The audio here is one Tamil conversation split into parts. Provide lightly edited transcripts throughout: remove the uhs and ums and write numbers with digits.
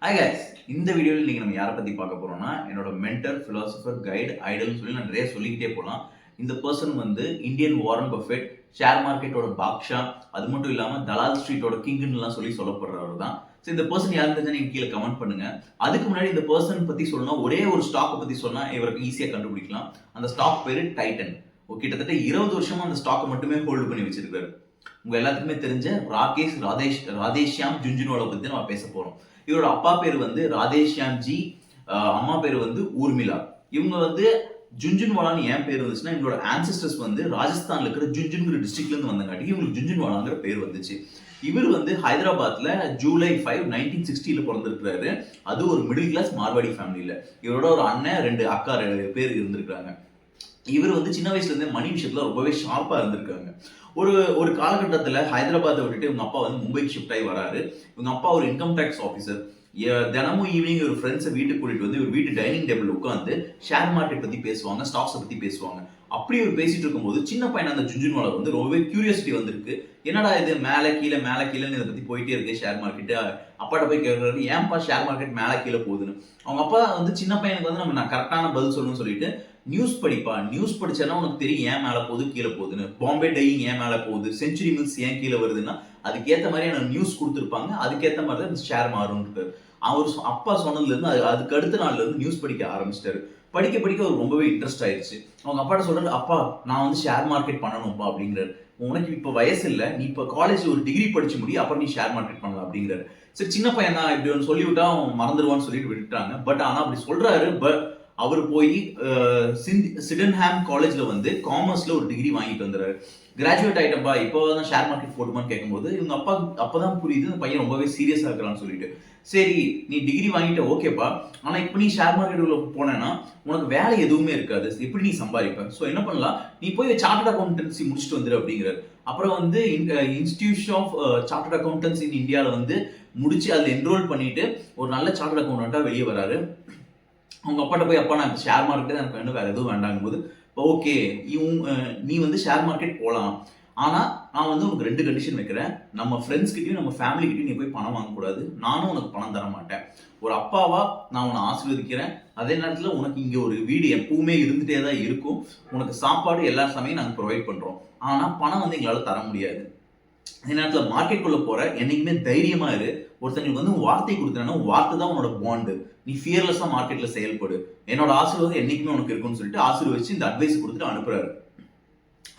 ஹாய் கைஸ், இந்த வீடியோவில் நீங்கள் நம்ம யாரை பற்றி பார்க்க போகிறோம்னா என்னோட மென்டர், ஃபிலாசபர், கைடு, ஐடல்னு சொல்லி நான் நிறைய சொல்லிக்கிட்டே போகலாம். இந்த பர்சன் வந்து இந்தியன் வாரன் பஃபெட், ஷேர் மார்க்கெட்டோட பாக்ஷா, அது மட்டும் இல்லாமல் தலால் ஸ்ட்ரீட்டோட கிங்குன்னுலாம் சொல்லப்படுறவர் தான். ஸோ இந்த பர்சன் யாருன்னு தெரிஞ்சா நீங்கள் கீழே கமெண்ட் பண்ணுங்க. அதுக்கு முன்னாடி இந்த பர்சன் பற்றி சொல்லணும், ஒரே ஒரு ஸ்டாக்கை பற்றி சொன்னால் இவருக்கு ஈஸியாக கண்டுபிடிக்கலாம். அந்த ஸ்டாக் பேர் டைட்டன். கிட்டத்தட்ட 20 வருஷமா அந்த ஸ்டாக்கை மட்டுமே ஹோல்டு பண்ணி வச்சிருக்காரு. உங்க எல்லாத்துக்குமே தெரிஞ்ச ராதேஷ்யாம் ஜுன்ஜுன்வாலா பத்தி நம்ம பேச போறோம். இவரோட அப்பா பேர் வந்து ராதேஷ்யாம் ஜி, அம்மா பேர் வந்து ஊர்மிளா. இவங்க வந்து ஜுன்ஜுன்வாலான்னு ஏன் பேர் வந்துச்சுன்னா, இவங்களோட ஆன்செஸ்டர்ஸ் வந்து ராஜஸ்தான்ல இருக்கிற ஜுன்ஜுன்கிற டிஸ்ட்ரிக்ட்ல இருந்து வந்தங்காட்டி இவங்களுக்கு ஜுன்ஜுன்வாலாங்கிற பேர் வந்துச்சு. இவர் வந்து ஹைதராபாத்ல ஜூலை 5, 1960 பிறந்திருக்கிறாரு. அது ஒரு மிடில் கிளாஸ் மார்வாடி ஃபேமிலியில. இவரோட ஒரு அண்ணன், 2 அக்கா பேர் இருந்திருக்காங்க. இவர் வந்து சின்ன வயசுல இருந்தே மணி விஷயத்துல ரொம்பவே ஷார்ப்பா இருந்திருக்காங்க. ஒரு காலகட்டத்தில் ஹைதராபாத்தை விட்டுட்டு இவங்க அப்பா வந்து மும்பைக்கு ஷிஃப்ட் ஆகி வராரு. இவங்க அப்பா ஒரு இன்கம் டேக்ஸ் ஆஃபீஸர். தினமும் ஈவினிங் ஒரு ஃப்ரெண்ட்ஸை வீட்டுக்கு கூட்டிட்டு வந்து ஒரு வீட்டு டைனிங் டேபிள் உட்காந்து ஷேர் மார்க்கெட் பத்தி பேசுவாங்க, ஸ்டாக்ஸை பத்தி பேசுவாங்க. அப்படி ஒரு பேசிட்டு இருக்கும்போது சின்ன பையன் அந்த ஜுன்ஜுன்வாலா வந்து ரொம்பவே கியூரியாசிட்டி வந்திருக்கு. என்னடா இது மேலே கீழேன்னு இதை பத்தி போயிட்டே இருக்கு ஷேர் மார்க்கெட்டு. அப்பாட்ட போய் கேட்கறாரு, ஏன்பா ஷேர் மார்க்கெட் மேலே கீழே போகுதுன்னு. அவங்க அப்பா வந்து சின்ன பையனுக்கு வந்து நான் கரெக்டான பதில் சொல்லணும்னு சொல்லிட்டு, நியூஸ் படிப்பா, நியூஸ் படிச்சேன்னா உனக்கு தெரியும் ஏன் மேலே போகுது கீழே போகுதுன்னு. பாம்பே டையிங் ஏன் மேலே போகுது, செஞ்சுரி மில்ஸ் ஏன் கீழே வருதுன்னா அதுக்கேற்ற மாதிரியான நியூஸ் கொடுத்துருப்பாங்க, அதுக்கேற்ற மாதிரி தான் இந்த ஷேர் மாறும்ட்டு அவர் அப்பா சொன்னதுலேருந்து அதுக்கு அடுத்த நாள்ல இருந்து நியூஸ் படிக்க ஆரம்பிச்சிட்டாரு. படிக்க அவர் ரொம்பவே இன்ட்ரெஸ்ட் ஆயிடுச்சு. அவங்க அப்பாட்ட சொல்றாரு, அப்பா நான் வந்து ஷேர் மார்க்கெட் பண்ணணும்ப்பா அப்படிங்கிறாரு. உனக்கு இப்போ வயசு இல்லை, நீ இப்போ காலேஜ் ஒரு டிகிரி படிச்சு முடி, அப்புறம் நீ ஷேர் மார்க்கெட் பண்ணலாம் அப்படிங்கிறாரு. சரி சின்ன பையன் தான், இப்படி ஒன்று சொல்லிவிட்டா அவன் மறந்துடுவான்னு சொல்லிட்டு விட்டுட்டாங்க. பட் ஆனால் அப்படி சொல்றாரு. பட் அவர் போய் சிடன்ஹாம் காலேஜ்ல வந்து காமர்ஸ்ல ஒரு டிகிரி வாங்கிட்டு வந்துறாரு. கிராஜுவேட் ஆயிட்டப்பா, இப்போதான் ஷேர் மார்க்கெட் போட்டுமான்னு கேட்கும்போது இவங்க அப்பா அப்பதான் புரியுது இந்த பையன் ரொம்பவே சீரியஸா இருக்கிறான்னு சொல்லிட்டு, சரி நீ டிகிரி வாங்கிட்ட ஓகேப்பா, ஆனா இப்போ நீ ஷேர் மார்க்கெட் உள்ள போனேன்னா உனக்கு வேலை எதுவுமே இருக்காது, எப்படி நீ சம்பாதிப்ப? ஸோ என்ன பண்ணலாம், நீ போய் சார்ட்டர்ட் அக்கௌண்டன்சி முடிச்சுட்டு வந்துரு அப்படிங்கிறாரு. அப்புறம் வந்து இன்ஸ்டிடியூஷன் ஆஃப் சார்ட்டர்ட் அக்கௌண்டன்ஸ் இன் இந்தியாவில் வந்து முடிச்சு அதில் என்ரோல் பண்ணிட்டு ஒரு நல்ல சார்ட்டர்ட் அக்கௌண்டண்டா வெளியே வராரு. அவங்க அப்பாட்ட போய், அப்பா நான் இப்போ ஷேர் மார்க்கெட் எனக்கு வேணும், வேற எதுவும் வேண்டாங்கும் போது, ஓகே நீ வந்து ஷேர் மார்க்கெட் போகலாம், ஆனால் நான் வந்து உனக்கு 2 கண்டிஷன் வைக்கிறேன். நம்ம ஃப்ரெண்ட்ஸ் கிட்டையும் நம்ம ஃபேமிலி கிட்டையும் நீ போய் பணம் வாங்கக்கூடாது, நானும் உனக்கு பணம் தர மாட்டேன். ஒரு அப்பாவா நான் உன்னை ஆசீர்வதிக்கிறேன். அதே நேரத்தில் உனக்கு இங்கே ஒரு வீடு எப்பவுமே இருந்துகிட்டே தான் இருக்கும், உனக்கு சாப்பாடு எல்லா சமயம் நாங்கள் ப்ரொவைட் பண்ணுறோம், ஆனால் பணம் வந்து எங்களால் தர முடியாது. அதே நேரத்தில் மார்க்கெட்டுக்குள்ள போற என்னைக்குமே தைரியமா இரு. ஒருத்தங்களுக்கு வந்து வார்த்தை கொடுத்தேன்னா வார்த்தை தான் உன்னோட பாண்டு. நீ ஃபியர்லெஸ்ஸா மார்க்கெட்ல செயல்படு, என்னோட ஆசீர்வாதம் என்னைக்குமே உனக்கு இருக்குன்னு சொல்லிட்டு ஆசீர்வதிச்சு இந்த அட்வைஸ் கொடுத்துட்டு அனுப்புறாரு.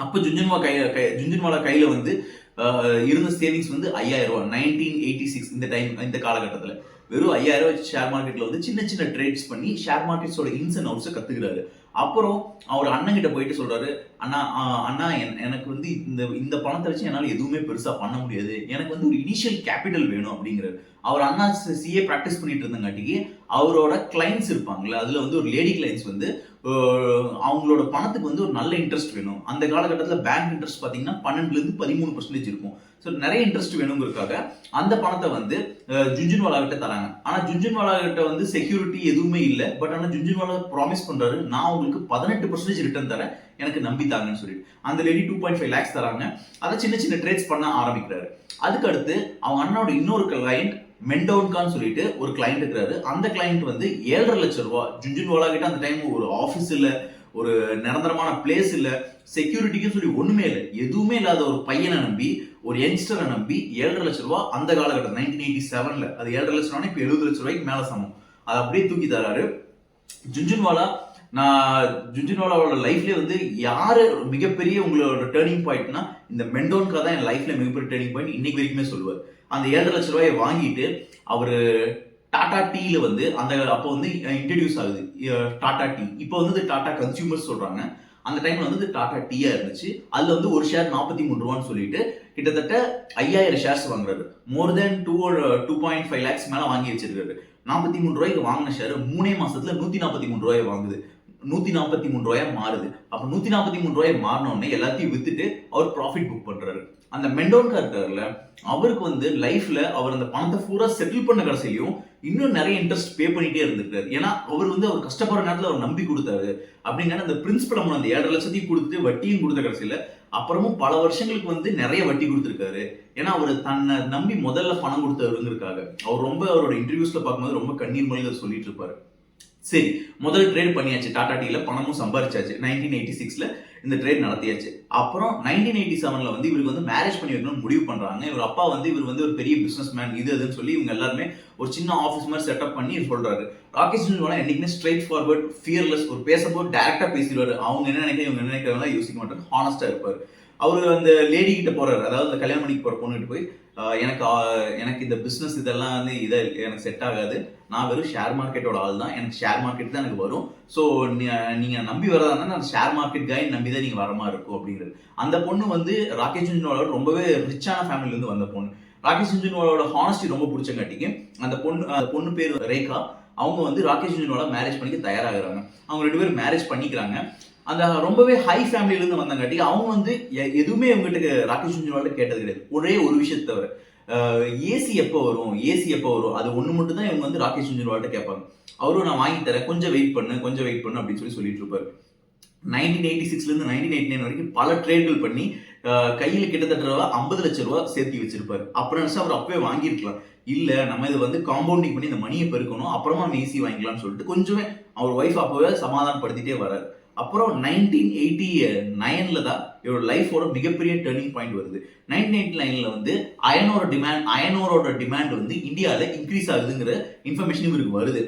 அப்போ ஜுன்ஜுன்வாலா கையில வந்து இருந்த சேவிங்ஸ் வந்து 5000 ரூபாய். 1986 இந்த காலகட்டத்தில் வெறும் 5000 ரூபாய் ஷேர் மார்க்கெட்ல வந்து சின்ன சின்ன ட்ரேட்ஸ் பண்ணி ஷேர் மார்க்கெட்ஸோட இன்ஸ் அண்ட் அவுட்ஸை கத்துக்கிறாரு. அப்புறம் அவர் அண்ணன் கிட்ட போயிட்டு சொல்றாரு, அண்ணா எனக்கு வந்து இந்த பணத்தை வச்சு என்னால் எதுவுமே பெருசா பண்ண முடியாது, எனக்கு வந்து ஒரு இனிஷியல் கேபிட்டல் வேணும் அப்படிங்கிறாரு. அவர் அண்ணா சிஏ ப்ராக்டிஸ் பண்ணிட்டு இருந்தங்காட்டிக்கு அவரோட கிளைண்ட்ஸ் இருப்பாங்கல்ல, அதுல வந்து ஒரு லேடி கிளைண்ட்ஸ் வந்து அவங்களோட பணத்துக்கு வந்து ஒரு நல்ல இன்ட்ரெஸ்ட் வேணும். அந்த காலகட்டத்தில் பேங்க் இன்ட்ரெஸ்ட் பார்த்தீங்கன்னா 12% 13% இருக்கும். ஸோ நிறைய இன்ட்ரெஸ்ட் வேணுங்கிறதுக்காக அந்த பணத்தை வந்து ஜுன்ஜுன்வாலா கிட்ட தராங்க. ஆனால் ஜுன்ஜுன்வாலா கிட்ட வந்து செக்யூரிட்டி எதுவுமே இல்லை. பட் ஆனால் ஜுன்ஜுன்வாலா ப்ராமிஸ் பண்றாரு, நான் உங்களுக்கு 18% ரிட்டர்ன் தரேன், எனக்கு நம்பித்தாங்கன்னு சொல்லிட்டு அந்த லேடி 2.5 lakhs தராங்க. அதை சின்ன சின்ன ட்ரேட்ஸ் பண்ண ஆரம்பிக்கிறாரு. அதுக்கு அடுத்து அவங்க அண்ணனோட இன்னொரு கிளைண்ட் மெண்டோன்கான்னு சொல்லிட்டு ஒரு கிளைண்ட் இருக்கிறாரு. அந்த கிளைண்ட் வந்து 7.5 லட்சம் ரூபாய். ஜுன்ஜுன்வாலா கிட்ட அந்த டைம் ஒரு ஆஃபீஸ் இல்லை, ஒரு நிரந்தரமான பிளேஸ் இல்லை, செக்யூரிட்டிக்கு சொல்லி ஒண்ணுமே இல்லை, எதுவுமே இல்லாத ஒரு பையனை நம்பி, ஒரு யங்ஸ்டரை நம்பி 7.5 லட்சம் ரூபாய் அந்த காலகட்டம் 1987ல அது 7.5 லட்சம் ரூபாய் இப்போ 70 லட்சம் ரூபாய்க்கு மேல சமம். அதை அப்படியே தூக்கி தராரு ஜுன்ஜுன்வாலா. ஜுன்ஜுன்வாலாவோட லைஃப்லேயே வந்து யாரு மிகப்பெரிய உங்களோட டேர்னிங் பாயிண்ட்னா இந்த மெண்டோன்கா தான் என் லைஃப்ல மிகப்பெரிய டேர்னிங் பாயிண்ட் இன்னைக்கு வரைக்குமே சொல்லுவார். அந்த 7.5 லட்சம் ரூபாயை வாங்கிட்டு அவரு டாடா டீல வந்து அப்போ வந்து இன்ட்ரடியூஸ் ஆகுது டாடா டீ. இப்போ வந்து டாடா கன்சியூமர்ஸ் சொல்றாங்க. அந்த டைம்ல வந்து டாடா டீயா இருந்துச்சு. அதுல வந்து ஒரு ஷேர் 43 ரூபான்னு சொல்லிட்டு கிட்டத்தட்ட 5000 ஷேர்ஸ் வாங்குறாரு. மோர் தென் 2.5 lakhs மேல வாங்கி வச்சிருக்காரு. 43 ரூபாய்க்கு வாங்கின ஷேர் 3 மாசத்துல 143 ரூபாய் வாங்குது. 143 ரூபாயா மாறுது. அப்ப 143 ரூபாய் மாறின உடனே எல்லாத்தையும் வித்துட்டு அவர் ப்ராஃபிட் புக் பண்றாரு. அந்த மெண்டோன் கேரக்டர்ல அவருக்கு வந்து லைஃப்ல அவர் அந்த பணத்தை பூரா செட்டில் பண்ண கடைசிலையும் இன்னும் நிறைய இன்ட்ரெஸ்ட் பே பண்ணிட்டே இருந்திருக்காரு. ஏன்னா அவர் வந்து அவர் கஷ்டப்படுற நேரத்தில் அவர் நம்பி கொடுத்தாரு அப்படிங்கிற அந்த பிரின்சிபல் அமௌண்ட் அந்த 7.5 லட்சத்தையும் கொடுத்துட்டு வட்டியும் கொடுத்த கடைசியில அப்புறமும் பல வருஷங்களுக்கு வந்து நிறைய வட்டி கொடுத்துருக்காரு. ஏன்னா அவர் தன்னை நம்பி முதல்ல பணம் கொடுத்தவருங்கிறதுக்காக அவர் ரொம்ப அவரோட இன்டர்வியூஸ்ல பார்க்கும்போது ரொம்ப கண்ணீர் மொழியில் சொல்லிட்டு இருப்பாரு. சரி, முதல் ட்ரேட் பண்ணியாச்சு, டாடா டீல பணமும் சம்பாரிச்சாச்சு. 1986ல இந்த ட்ரேட் நடத்தியாச்சு. அப்புறம் 1987ல வந்து இவருக்கு வந்து மேரேஜ் பண்ணி வைக்கணும்னு முடிவு பண்றாங்க. இவர் அப்பா வந்து இவர் வந்து ஒரு பெரிய பிசினஸ் மேன் இது அதுன்னு சொல்லி இவங்க எல்லாருமே ஒரு சின்ன ஆஃபீஸ் மாதிரி செட்டப் பண்ணி சொல்றாரு. ராகேஷ் ஜுன்ஜுன்வாலா என்னைக்குமே ஸ்ட்ரைட் ஃபார்வர்ட், ஃபியர்லெஸ், ஒரு பேசும்போது டைரக்டா பேசிடுவாரு. அவங்க என்ன நினைக்க இவங்க என்ன நினைக்கிறவங்க யோசிக்க மாட்டாரு, ஹானஸ்டா இருப்பாரு. அவரு அந்த லேடி கிட்ட போறாரு, அதாவது அந்த கல்யாணம் பண்ணிக்கு போற பொண்ணுகிட்ட போய் எனக்கு இந்த பிசினஸ் இதெல்லாம் வந்து இதை எனக்கு செட் ஆகாது, நான் வெறும் ஷேர் மார்க்கெட்டோட ஆள் தான், எனக்கு ஷேர் மார்க்கெட் தான் எனக்கு வரும், ஸோ நீங்க நம்பி வரதா நான் ஷேர் மார்க்கெட் காய் நம்பி தான் நீங்க வர மாதிரி இருக்கும் அப்படிங்கிறது. அந்த பொண்ணு வந்து ராகேஷ் ஜுன்ஜுன்வாலோட ரொம்பவே ரிச்சான ஃபேமிலில இருந்து வந்த பொண்ணு. ராகேஷ் ஜுன்ஜுன்வாலோட ஹானஸ்டி ரொம்ப பிடிச்சங்காட்டிக்கு அந்த பொண்ணு பேர் ரேகா. அவங்க வந்து ராகேஷ் ஜுன்ஜுன்வாலா மேரேஜ் பண்ணிக்க தயாராகிறாங்க. அவங்க 2 பேரும் மேரேஜ் பண்ணிக்கிறாங்க. அந்த ரொம்பவே ஹை ஃபேமிலில இருந்து வந்தங்காட்டி அவங்க வந்து எதுவுமே இவங்ககிட்ட ராகேஷ் ஜுன்ஜுன்வாலா கேட்டது கிடையாது. ஒரே ஒரு விஷயத்தை தவிர ஏசி எப்போ வரும் அது ஒண்ணு மட்டும் தான் இவங்க வந்து ராகேஷ் ஜுன்ஜுன்வால்ட்ட கேட்பாங்க. அவரும் நான் வாங்கி தரேன், கொஞ்சம் வெயிட் பண்ணு அப்படின்னு சொல்லிட்டு இருப்பாரு. 1986ல இருந்து 1989 வரைக்கும் பல ட்ரேட்கள் பண்ணி கையில கிட்டத்தட்ட 50 லட்சம் ரூபாய் சேர்த்து வச்சிருப்பாரு. அப்புறம் நினைச்சா அவர் அப்பவே வாங்கியிருக்கலாம். இல்ல நம்ம இது வந்து காம்பவுண்டிங் பண்ணி இந்த மணியை பெருக்கணும், அப்புறமா நம்ம ஈஸி வாங்கிக்கலாம்னு சொல்லிட்டு கொஞ்சமே அவர் ஒய்ஃப் அப்பவே சமாதானப்படுத்திட்டே வராரு. அப்புறம் 1989ல தான் இவரோட லைஃபோட மிகப்பெரிய டர்னிங் பாயிண்ட் வருது. 1989ல வந்து அயனோரோட டிமாண்ட் வந்து இந்தியாவில் இன்க்ரீஸ் ஆகுதுங்கிற இன்ஃபர்மேஷன் இவருக்கு வருது.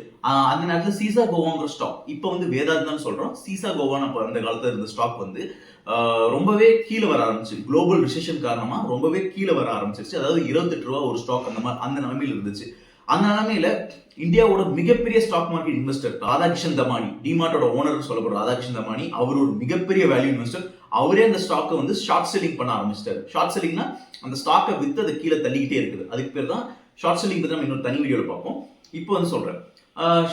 அந்த நேரத்தில் சீசா கோவாங்கிற ஸ்டாக், இப்போ வந்து வேதாந்தான் சொல்றோம், சீசா கோவான்னு அப்போ அந்த காலத்தில் இருந்த ஸ்டாக் வந்து ரொம்பவே கீழே வர ஆரம்பிச்சு. குளோபல் ரிசெஷன் காரணமா ரொம்பவே கீழே வர ஆரம்பிச்சிருச்சு. அதாவது 28 ரூபா ஒரு ஸ்டாக் அந்த நிலைமையில இருந்துச்சு. அந்த நிலைமையில இந்தியாவோட மிகப்பெரிய stock market investor Radhakrishnan Damani, டிமார்ட்டோட ஓனர் சொல்லப்படுற ராதாகிருஷ்ணன் தமானி, அவர் ஒரு மிகப்பெரிய வேல்யூ இன்வெஸ்டர். அவரே அந்த ஸ்டாக்கை வந்து ஷார்ட் செல்லிங் பண்ண ஆரம்பிச்சிட்டாரு. ஷார்ட் செல்லிங்னா அந்த ஸ்டாக்கை வித்து அதை கீழே தள்ளிக்கிட்டே இருக்குது. அதுக்கு பேர் தான் ஷார்ட் செல்லிங் பத்தி நம்ம இன்னொரு தனி வீடியோல பார்ப்போம். இப்போ வந்து சொல்றேன்,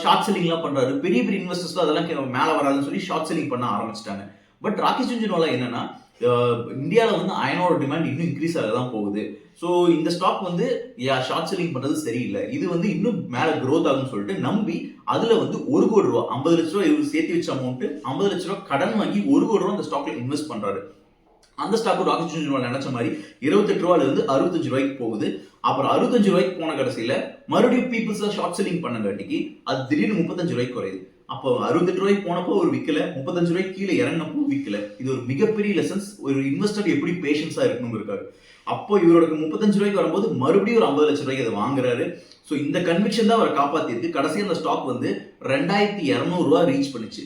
ஷார்ட் செல்லிங்லாம் பண்றாரு. பெரிய பெரிய இன்வெஸ்டர்ஸ் அதெல்லாம் மேல வராதுன்னு சொல்லி ஷார்ட் செல்லிங் பண்ண ஆரம்பிச்சிட்டாங்க. பட் ராகேஷ் ஜுன்ஜுன்வாலா என்னன்னா, இந்தியாவில் வந்து அயனோட டிமாண்ட் இன்னும் இன்க்ரீஸ் ஆக தான் போகுது. ஸோ இந்த ஸ்டாக் வந்து ஷார்ட் செல்லிங் பண்றது சரியில்லை, இது வந்து இன்னும் மேல க்ரோத் ஆகும்னு சொல்லிட்டு நம்பி அதுல வந்து 1 கோடி ரூபா 50 லட்ச ரூபா இவர் சேர்த்து வச்ச அமௌண்ட் 50 லட்ச ரூபா கடன் வாங்கி 1 கோடி ரூபா அந்த ஸ்டாக்ல இன்வெஸ்ட் பண்றாரு. அந்த ஸ்டாக் ராகேஷ் ஜுன்ஜுன்வாலா நினைச்ச மாதிரி 28 ரூபாயில இருந்து 65 ரூபாய்க்கு போகுது. அப்புறம் 65 ரூபாய்க்கு போன கடைசியில மறுபடியும் பீப்புள்ஸ் ஷார்ட் செல்லிங் பண்ணங்காட்டிக்கு அது திடீர்னு 35 ரூபாய்க்கு குறையுது. அப்போ 68 ரூபாய்க்கு போனப்போ ஒரு விற்கல, 35 ரூபாய்க்கு கீழே இறங்கினப்போ விற்கல. இது ஒரு மிகப்பெரிய லெசன்ஸ், ஒரு இன்வெஸ்டர் எப்படி பேஷன்ஸா இருக்கணும் இருக்காரு. அப்போ இவரோட 35 ரூபாய்க்கு வரும்போது மறுபடியும் ஒரு 50 லட்சம் ரூபாய்க்கு அதை வாங்குறாரு. ஸோ இந்த கன்விக்ஷன் தான் அவரை காப்பாத்திருக்கு. கடைசியாக அந்த ஸ்டாக் வந்து 2200 ரூபாய் ரீச் பண்ணுச்சு.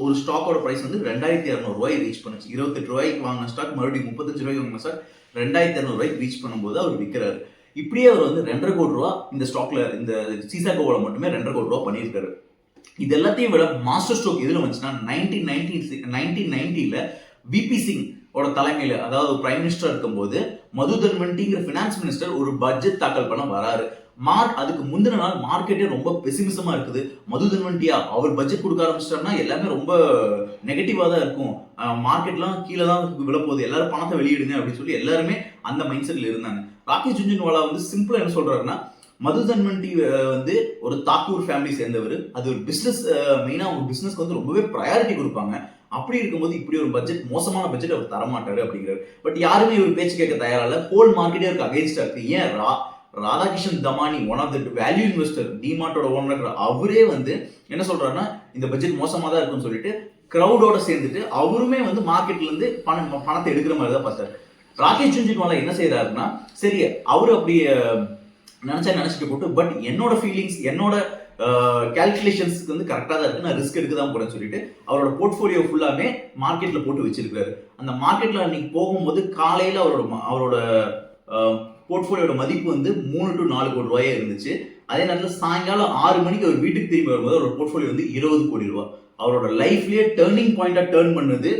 ஒரு ஸ்டாக்கோட பிரைஸ் வந்து 2200 ரூபாய் ரீச் பண்ணுச்சு. 28 ரூபாய்க்கு வாங்கின ஸ்டாக் மறுபடியும் 35 ரூபாய்க்கு வாங்கின ஸ்டாக் 2200 ரூபாய்க்கு ரீச் பண்ணும்போது அவர் விற்கிறாரு. இப்படியே அவர் வந்து 2.5 கோடி ரூபா இந்த ஸ்டாக்ல, இந்த சீசா கோவால மட்டுமே 2.5 கோடி ரூபா பண்ணியிருக்காரு. இது எல்லாத்தையும் விட மாஸ்டர் ஸ்ட்ரோக் எதுல வந்துச்சுன்னா 1990ல விபி சிங் ஓட தலைமையில, அதாவது பிரைம் மினிஸ்டர் இருக்கும்போது மது தன்வண்டிங்கிற பினான்ஸ் மினிஸ்டர் ஒரு பட்ஜெட் தாக்கல் பண்ண வராரு. அதுக்கு முந்தின நாள் மார்க்கெட்டே ரொம்ப பெசிமிசமா இருக்குது. மது தன்வண்டியா அவர் பட்ஜெட் கொடுக்க ஆரம்பிச்சிட்டாருன்னா எல்லாமே ரொம்ப நெகட்டிவா தான் இருக்கும், மார்க்கெட்லாம் கீழே தான் விழப்போகுது, எல்லாரும் பணத்தை வெளியிடுங்க அப்படின்னு சொல்லி எல்லாருமே அந்த மைண்ட் செட்ல இருந்தாங்க. ராகேஷ் ஜுன்ஜுன்வாலா வந்து சிம்பிளா என்ன சொல்றாருன்னா, மது தன்வண்டி வந்து ஒரு தாக்கூர் ஃபேமிலி சேர்ந்தவர், அது ஒரு பிசினஸ், மெயினா அவங்க பிசினஸ்க்கு வந்து ரொம்பவே ப்ரையாரிட்டி கொடுப்பாங்க. அப்படி இருக்கும்போது இப்படி ஒரு பட்ஜெட், மோசமான பட்ஜெட் அவர் தரமாட்டாரு அப்படிங்கிறாரு. பட் யாருமே இவர் பேச்சு கேட்க தயாரில்ல. ஹோல் மார்க்கெட்டே இருக்கு அகைன்ஸ்டா இருக்கு. ஏன் Radhakrishnan Damani, one of the value investor, டிமார்ட்டோட ஓனர், அவரே வந்து என்ன சொல்றாருன்னா இந்த பட்ஜெட் மோசமா தான் இருக்குன்னு சொல்லிட்டு கிரௌடோட சேர்ந்துட்டு அவருமே வந்து மார்க்கெட்ல இருந்து பணத்தை எடுக்கிற மாதிரி தான் பார்த்தாரு. ராகேஷ் ஜுன்ஜுன்வாலா என்ன செய்யறாருன்னா, சரி அவரு அப்படி நினைச்சிட்டு போட்டு, பட் என்னோட ஃபீலிங்ஸ், என்னோட கால்குலேஷன்ஸ்க்கு வந்து கரெக்டாக தான் இருக்கு, நான் ரிஸ்க் எடுக்க தான் போறேன்னு சொல்லிட்டு அவரோட போர்ட்ஃபோலியோ ஃபுல்லாமே மார்க்கெட்ல போட்டு வச்சிருக்காரு. அந்த மார்க்கெட்ல அன்னைக்கு போகும்போது காலையில அவரோட போர்ட்ஃபோலியோட மதிப்பு வந்து 3 to 4 கோடி ரூபாயே இருந்துச்சு. அதே நேரத்தில் சாயங்காலம் 6 மணிக்கு அவர் வீட்டுக்கு திரும்பி வரும்போது அவரோட போர்ட்ஃபோலியோ வந்து 20 கோடி ரூபாய். அவரோட லைஃப்லயே டேர்னிங் பாயிண்டா டேர்ன் பண்ணது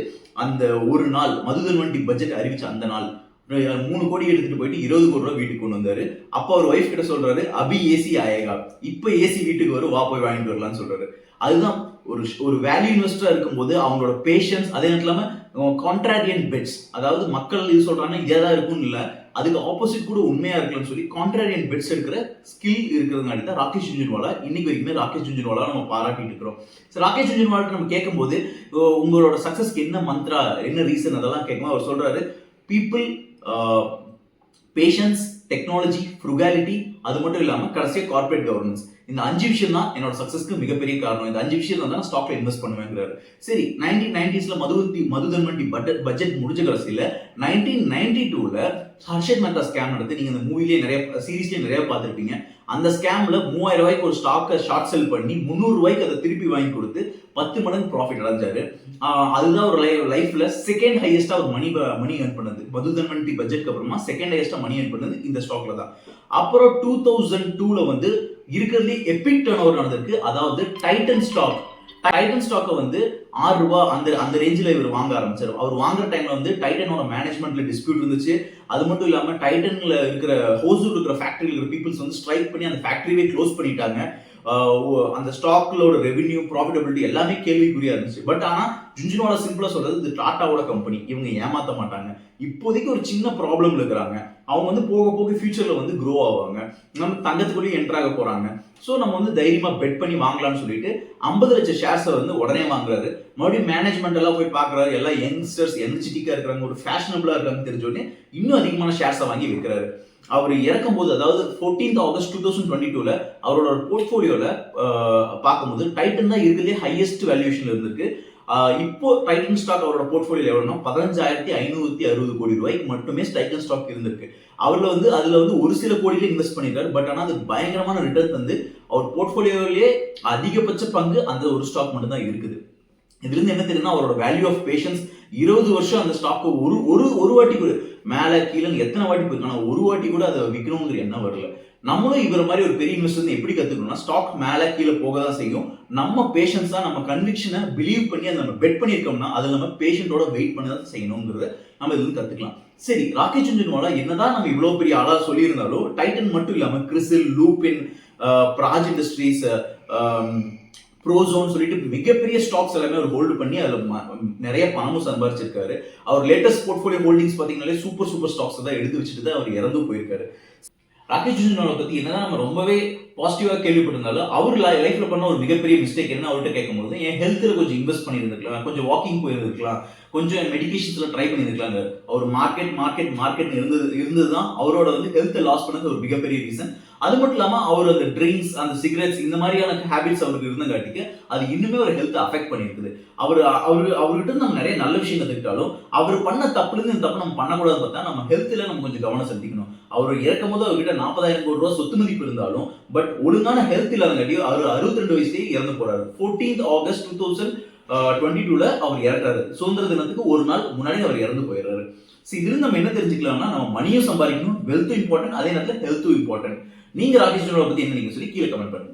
அந்த ஒரு நாள், மது தன்வண்டி பட்ஜெட் அறிவிச்ச அந்த நாள். 3 கோடி எடுத்துட்டு போயிட்டு 20 கோடி ரூபாய் வீட்டுக்கு கொண்டு வந்தாரு. அப்ப அவர் ஒய்ஃப் கிட்ட சொல்றாரு, அபி ஏசி ஆயேகா, இப்ப ஏசி வீட்டுக்கு வரும், வா போய் வாங்கிட்டு வரலாம்னு சொல்றாரு. அதுதான் ஒரு வேல்யூ இன்வெஸ்டரா இருக்கும்போது அவங்களோட பேஷன்ஸ், அதே நேரத்துல இல்லாம கான்ட்ராரியன் பெட்ஸ், அதாவது மக்கள் இது சொல்றாங்கன்னா இதேதான் இருக்கும்னு இல்ல, அதுக்கு ஆப்போசிட் கூட உண்மையா இருக்கலாம்னு சொல்லி கான்ட்ராரியன் பெட்ஸ் எடுக்கிற ஸ்கில் இருக்கிறதுனால தான் ராகேஷ் ஜுன்ஜுன்வாலா இன்னைக்கு வரைக்குமே ராகேஷ் ஜுன்ஜுன்வாலா நம்ம பாராட்டிட்டு இருக்கிறோம். ராகேஷ் ஜுன்ஜுன்வாலா நம்ம கேட்கும்போது உங்களோட சக்சஸ்க்கு என்ன மந்த்ரா, என்ன ரீசன், அதெல்லாம் கேட்கும்போது அவர் சொல்றாரு, பீப்புள், பேஷன்ஸ், டெக்னாலஜி, ஃப்ருகாலிட்டி, அது மட்டும் இல்லாம கடைசியா கார்பரேட் கவர்னன்ஸ். இந்த 5 விஷயம் தான் என்னோட சக்சஸ்க்கு மிகப்பெரிய காரணம். இந்த 5 விஷயம் தான் நான் ஸ்டாக்ல இன்வெஸ்ட் பண்ணுவேங்கிறாரு. சரி, 1990ஸ்ல மதுதன்வண்டி பட்ஜெட் முடிஞ்ச கடைசியில 1992ல ஹர்ஷத் மேத்தா ஸ்கேம் நடந்து, நீங்க இந்த மூவிலேயே நிறைய சீரீஸ்லயே நிறைய பார்த்திருப்பீங்க. அந்த ஸ்கேம்ல 3000 ரூபாய்க்கு ஒரு ஸ்டாக்கை ஷார்ட் செல் பண்ணி 300 ரூபாய்க்கு அதை திருப்பி வாங்கி கொடுத்து 10 மடங்கு ப்ராஃபிட் அடைஞ்சாரு. அதுதான் ஒரு லைஃப்ல செகண்ட் ஹையஸ்டா ஒரு மணி ஏர்ன் பண்ணது. மதுதன்வண்டி பட்ஜெட்க்கு அப்புறமா செகண்ட் ஹையஸ்டா மணி ஏர்ன் பண்ணது இந்த ஸ்டாக்ல தான். அப்புறம் 2002ல வந்து இருக்கிறதுலே எபிக் டர்ன் ஓவர் நடந்திருக்கு. அதாவது டைட்டன் ஸ்டாக்கை வந்து 6 ரூபாய் அந்த ரேஞ்சில் இவர் வாங்க ஆரம்பிச்சாரு. அவர் வாங்குற டைம்ல வந்து டைட்டனோட மேனேஜ்மெண்ட்ல டிஸ்பியூட் இருந்துச்சு. அது மட்டும் இல்லாம டைட்டன்ல இருக்கிற ஹோசூர் இருக்கிற ஃபேக்டரியில் இருக்கிற பீப்புள்ஸ் வந்து ஸ்ட்ரைக் பண்ணி அந்த ஃபேக்டரியே க்ளோஸ் பண்ணிட்டாங்க. அந்த ஸ்டாக்லோட ரெவென்யூ, ப்ராஃபிட்டபிலிட்டி எல்லாமே கேள்விக்குறியா இருந்துச்சு. பட் ஆனா ஜுன்ஜுன்வாலா சிம்பிளா சொல்றது, இது டாட்டாவோட கம்பெனி, இவங்க ஏமாத்த மாட்டாங்க. இப்போதைக்கு ஒரு சின்ன ப்ராப்ளம் இருக்கிறாங்க, அவங்க வந்து போக போக ஃபியூச்சர்ல வந்து க்ரோ ஆவாங்க, நம்ம தங்கத்துக்குள்ளேயே என்டர் ஆக போறாங்க. ஸோ நம்ம வந்து தைரியமா பெட் பண்ணி வாங்கலாம்னு சொல்லிட்டு 50 லட்சம் ஷேர்ஸை வந்து உடனே வாங்குறாரு. மறுபடியும் மேனேஜ்மெண்ட் எல்லாம் போய் பாக்குறாரு, எல்லாம் யங்ஸ்டர்ஸ் எனர்ஜெட்டிக்கா இருக்கிறாங்க, ஒரு ஃபேஷனபிளா இருக்காங்க தெரிஞ்சோடனே இன்னும் அதிகமான ஷேர்ஸை வாங்கி விற்கிறாரு. அவர் இறக்கும் போது, அதாவது 14th ஆகஸ்ட் 2022ல அவரோட போர்ட்ஃபோலியோல பார்க்கும்போது டைட்டன் தான் இருக்கிறதே ஹையஸ்ட் வேல்யூஷன்ல இருந்திருக்கு. இப்போ டைட்டன் ஸ்டாக் அவரோட போர்ட்ஃபோலியோ எவ்வளவுனா 15,560 கோடி ரூபாய்க்கு மட்டுமே டைட்டன் ஸ்டாக் இருந்திருக்கு. அதுல வந்து ஒரு சில கோடியில இன்வெஸ்ட் பண்ணிருக்காரு. பட் ஆனா அது பயங்கரமான ரிட்டர்ன் வந்து அவர் போர்ட்ஃபோலியோலயே அதிகபட்ச பங்கு அந்த ஒரு ஸ்டாக் மட்டும் தான் இருக்குது. இதுல இருந்து என்ன தெரியுதுன்னா, அவரோட வேல்யூ ஆஃப் பேஷன்ஸ். 20 வருஷம் அந்த ஸ்டாக் ஒரு வாட்டி கூட மேல கீழே எத்தனை வாட்டி போயிருக்காங்க, ஒரு வாட்டி கூட அதை விற்கணுங்கிற எண்ணம் வரல. நம்மளும் இவர மாதிரி ஒரு பெரிய இன்வெஸ்டர் எப்படி கத்துக்கணும்னா, ஸ்டாக் மேல கீழே போக தான் செய்யும். நம்ம பேஷன்ஸா நம்ம கன்விக்ஷனை பிலீவ் பண்ணி அதை நம்ம பெட் பண்ணியிருக்கோம்னா அதை நம்ம பேஷண்டோட வெயிட் பண்ணி தான் செய்யணுங்கிறத நம்ம இதுல கத்துக்கலாம். சரி, ராகேஷ் ஜுன்ஜுன்வாலா என்னதான் நம்ம இவ்வளவு பெரிய ஆளா சொல்லியிருந்தாலும் டைட்டன் மட்டும் இல்லாம கிறிசில், லூபின், பிராஜ் இண்டஸ்ட்ரீஸ், ப்ரோசோன் சொல்லிட்டு மிகப்பெரிய ஸ்டாக்ஸ் எல்லாமே அவர் ஹோல்டு பண்ணி அதுல நிறைய பணமும் சம்பாதிச்சிருக்காரு. அவர் லேட்டஸ்ட் போர்ட்ஃபோலியோ ஹோல்டிங்ஸ் பாத்தீங்கன்னாலே சூப்பர் ஸ்டாக்ஸ் தான் எடுத்து வச்சுட்டு தான் அவர் இறந்து போயிருக்காரு. ராகேஷ் ஜுன்ஜுன்வாலா பத்தி என்னதான் நம்ம ரொம்பவே பாசிட்டிவா கேள்விப்பட்டிருந்தாலும், அவர் லைஃப்ல பண்ண ஒரு மிகப்பெரிய மிஸ்டேக் என்ன அவர்கிட்ட கேட்கும்போது, என் ஹெல்த்ல கொஞ்சம் இன்வெஸ்ட் பண்ணியிருந்திருக்கலாம், கொஞ்சம் வாக்கிங் போயிருந்திருக்கலாம், கொஞ்சம் மெடிகேஷன்ஸ்ல ட்ரை பண்ணியிருக்கலாங்க. அவர் மார்க்கெட் இருந்ததுதான் அவரோட வந்து ஹெல்த் லாஸ் பண்ணது ஒரு மிகப்பெரிய ரீசன். அது மட்டும் இல்லாம அவர் அந்த ட்ரிங்க்ஸ், அந்த சிகரெட்ஸ், இந்த மாதிரியான ஹேபிட்ஸ் அவருக்கு இருந்தங்காட்டிக்கு அது இன்னுமே ஒரு ஹெல்த் அஃபெக்ட் பண்ணிருக்குது. அவர்கிட்ட நம்ம நிறைய நல்ல விஷயம் கத்துக்கிட்டாலும், அவர் பண்ண தப்புலேருந்து இந்த தப்பு நம்ம பண்ணக்கூடாது பார்த்தா நம்ம ஹெல்த்ல நம்ம கொஞ்சம் கவனம் செலுத்திக்கணும். அவர் இறக்கும் போது அவர்கிட்ட 40,000 கோடி ரூபாய் சொத்து மதிப்பு இருந்தாலும், பட் ஒழுங்கான ஹெல்த் இல்லாதங்காட்டி அவர் 62 வயசுலேயே இறந்து போறாரு. 14th ஆகஸ்ட் 2022ல அவர் இறக்குறாரு. சுதந்திர தினத்துக்கு ஒரு நாள் முன்னாடி அவர் இறந்து போயிடுறாரு. இதுல நம்ம என்ன தெரிஞ்சுக்கலாம்னா, நம்ம மணியும் சம்பாதிக்கணும், வெல்த்தும் இம்பார்ட்டன்ட், அதே நேரத்தில் ஹெல்த்தும் இம்பார்ட்டன்ட். நீங்க ராகேஷ் ஜுன்ஜுன்வாலா பத்தி என்ன நீங்க சொல்லி கீழே கமெண்ட் பண்ணுங்க.